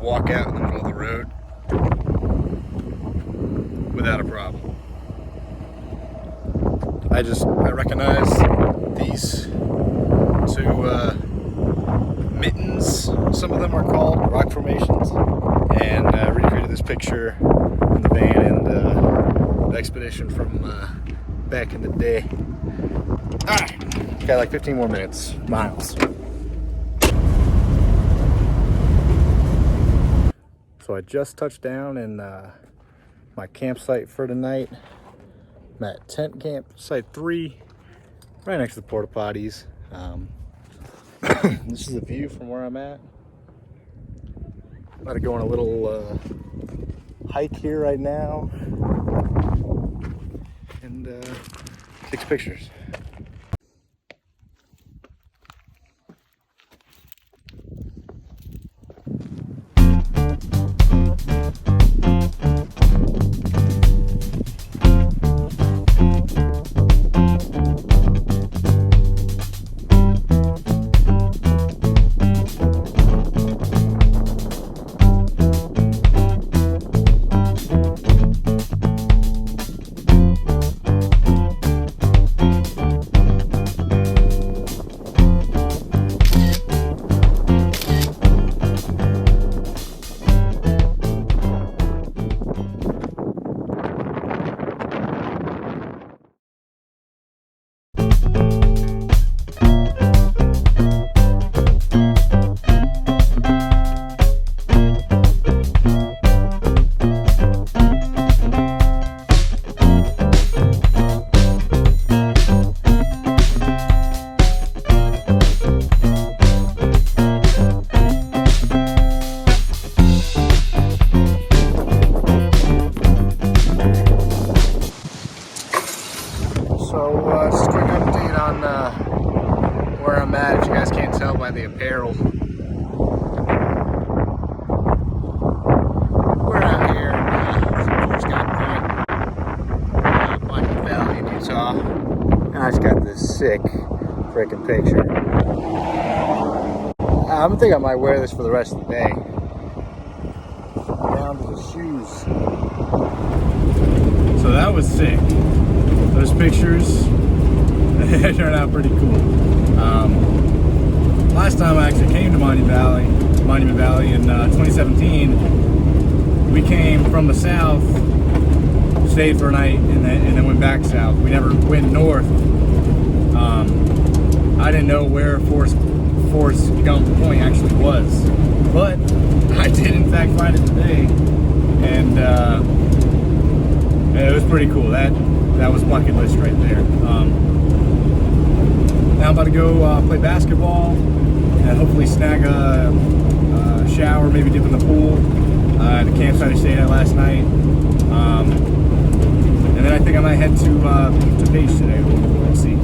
walk out in the middle of the road without a problem. I recognize these two mittens, some of them are called, rock formations, and recreated this picture in the van and the expedition from back in the day. Alright, got like 15 more miles. So I just touched down in my campsite for tonight. I'm at tent campsite 3, right next to the porta potties. This is the view from where I'm at. I'm about to go on a little hike here right now and take some pictures. Just a quick update on where I'm at, if you guys can't tell by the apparel. We're out here in Forest Point, Monument Valley in Utah, and I just got this sick freaking picture. I think I might wear this for the rest of the day. Down to the shoes. So that was sick. Those pictures turned out pretty cool. Last time I actually came to Monument Valley in 2017, we came from the south, stayed for a night, and then went back south. We never went north. I didn't know where Forest Gump Point actually was, but I did in fact find it today, and it was pretty cool. That was bucket list right there. Now I'm about to go play basketball and hopefully snag a shower, maybe dip in the pool at the campsite I stayed at last night. And then I think I might head to Page today. We'll see.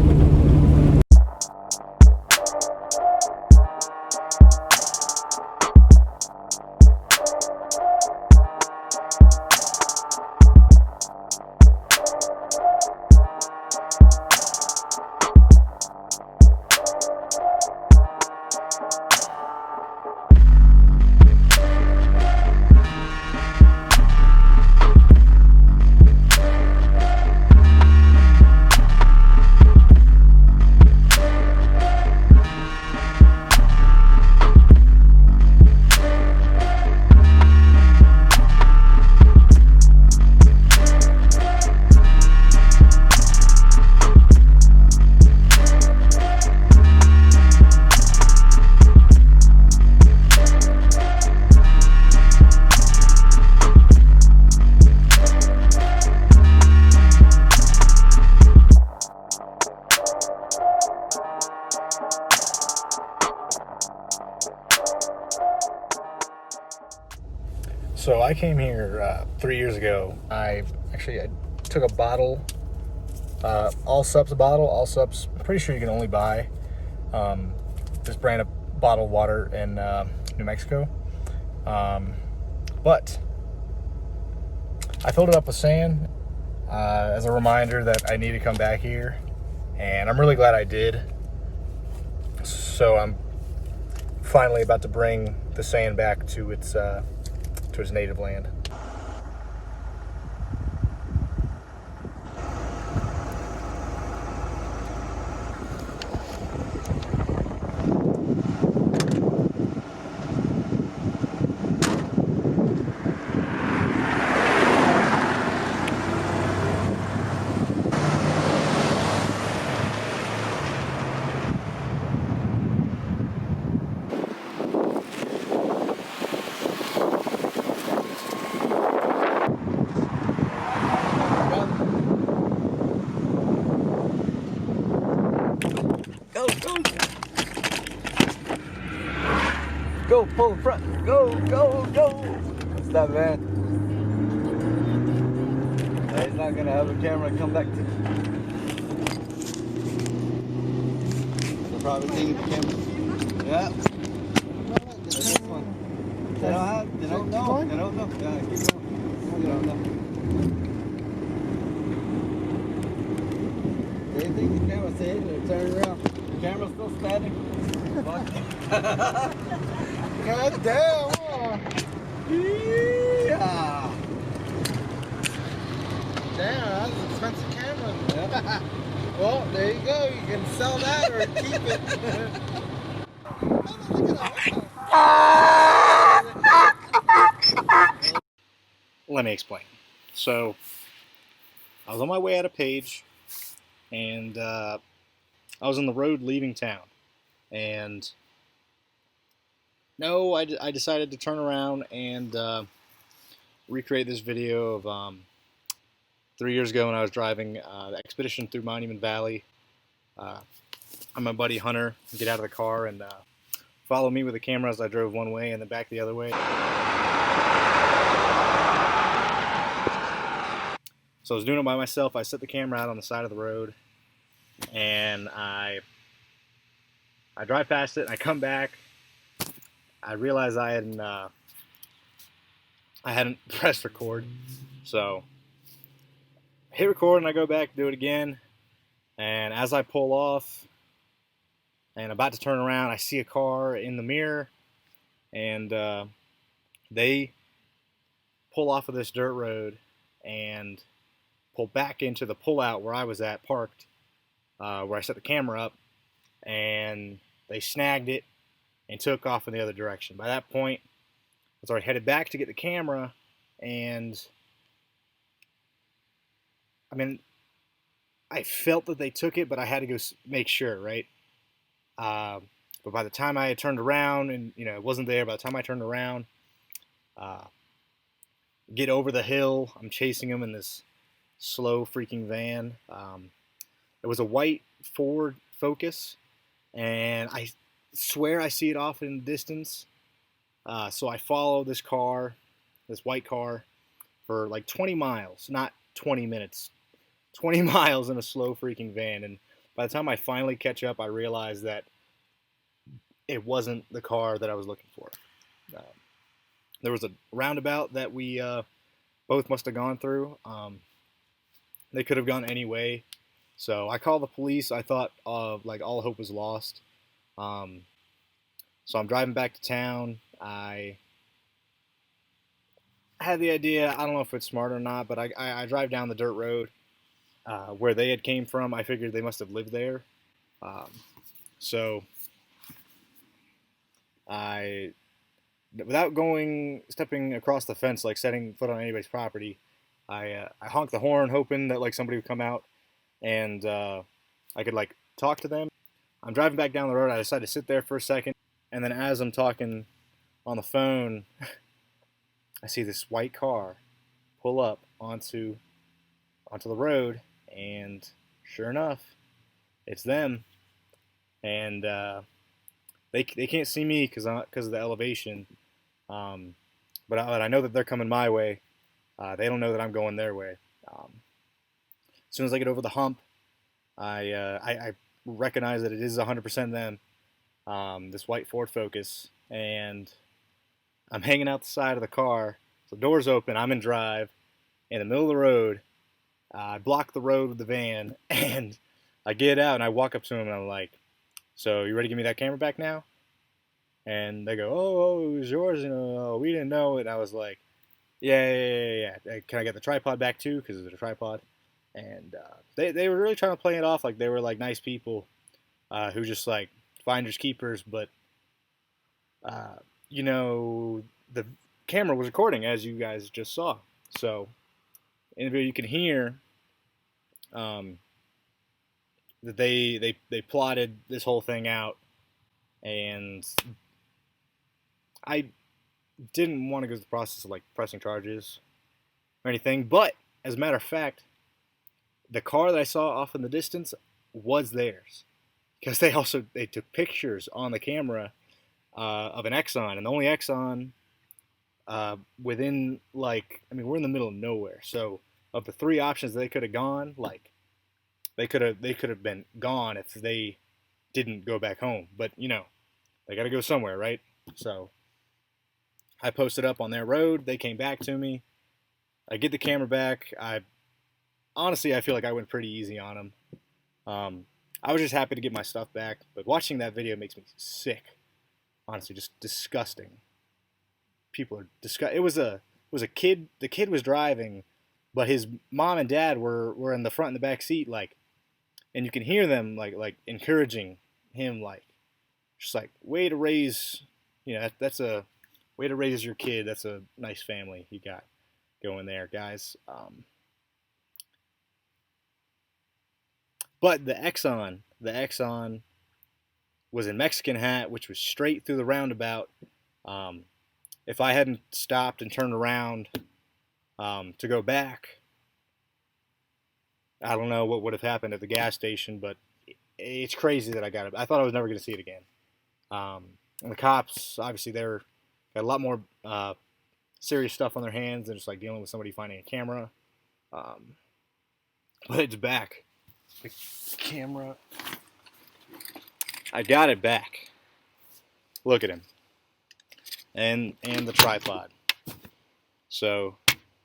So I came here 3 years ago. I took a bottle, Allsup's bottle. Allsup's, I'm pretty sure you can only buy this brand of bottled water in New Mexico. But I filled it up with sand as a reminder that I need to come back here, and I'm really glad I did. So I'm finally about to bring the sand back to its to his native land. Go, pull the front. Go, go, go. Stop, man. He's not going to have a camera come back to you. They'll probably need the camera. Yeah. That's this one. They don't have, they don't know. They don't know. Yeah, keep going. They don't know. They think the camera's hidden or turn around. The camera's still standing. God damn! Yeah. Damn, that's an expensive camera. Yeah. Well, there you go. You can sell that or keep it. Let me explain. So, I was on my way out of Page, and I was on the road leaving town. And no, I decided to turn around and recreate this video of 3 years ago when I was driving the expedition through Monument Valley. I'm my buddy Hunter. Get out of the car and follow me with the camera as I drove one way and then back the other way. So I was doing it by myself. I set the camera out on the side of the road, and I drive past it, and I come back. I realized I hadn't pressed record, so I hit record and I go back, do it again, and as I pull off and about to turn around, I see a car in the mirror, and they pull off of this dirt road and pull back into the pullout where I was at, parked, where I set the camera up, and they snagged it and took off in the other direction. By that point, I was already headed back to get the camera, and I mean, I felt that they took it, but I had to go make sure, right? But by the time I had turned around, and it wasn't there. By the time I turned around, get over the hill, I'm chasing them in this slow freaking van. It was a white Ford Focus, and I swear I see it off in the distance. So I follow this car, this white car, for like 20 miles, not 20 minutes, 20 miles in a slow freaking van. And by the time I finally catch up, I realize that it wasn't the car that I was looking for. There was a roundabout that we both must have gone through. They could have gone any way. So I called the police. I thought like all hope was lost. So I'm driving back to town. I had the idea, I don't know if it's smart or not, but I drive down the dirt road where they had came from. I figured they must have lived there. So without stepping across the fence, like setting foot on anybody's property, I honked the horn, hoping that like somebody would come out and I could like talk to them. I'm driving back down the road. I decided to sit there for a second, and then as I'm talking on the phone, I see this white car pull up onto the road, and sure enough, it's them. And they can't see me because of the elevation, but I know that they're coming my way. They don't know that I'm going their way. As soon as I get over the hump, I recognize that it is 100% them, this white Ford Focus, and I'm hanging out the side of the car. So the door's open, I'm in drive, in the middle of the road. I block the road with the van, and I get out and I walk up to him and I'm like, "So you ready to give me that camera back now?" And they go, oh, it was yours, and we didn't know it. And I was like, yeah. Can I get the tripod back too? Because it's a tripod. And they were really trying to play it off like they were like nice people who just like finders keepers. But uh, you know, the camera was recording as you guys just saw. So in the video you can hear that they plotted this whole thing out, and I didn't want to go through the process of like pressing charges or anything. But as a matter of fact, the car that I saw off in the distance was theirs, because they took pictures on the camera of an Exxon, and the only Exxon within, like, I mean, we're in the middle of nowhere, so of the three options they could have gone, like they could have been gone if they didn't go back home. But you know, they got to go somewhere, right? So I posted up on their road. They came back to me. I get the camera back. Honestly, I feel like I went pretty easy on them. I was just happy to get my stuff back, but watching that video makes me sick. Honestly, just disgusting. People are disgusting. It was a kid. The kid was driving, but his mom and dad were in the front and the back seat, like, and you can hear them like encouraging him, like, just like, way to raise, you know, that's a way to raise your kid. That's a nice family you got going there, guys. But the Exxon was in Mexican Hat, which was straight through the roundabout. If I hadn't stopped and turned around to go back, I don't know what would have happened at the gas station. But it's crazy that I got it. I thought I was never going to see it again. And the cops, obviously, got a lot more serious stuff on their hands than just like dealing with somebody finding a camera. But it's back. The camera. I got it back. Look at him. And the tripod. So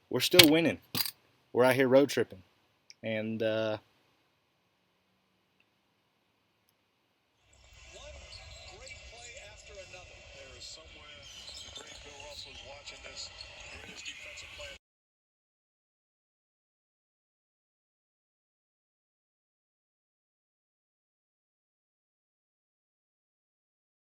we're still winning. We're out here road tripping. And one great play after another. There is somewhere the great Bill Russell's watching this.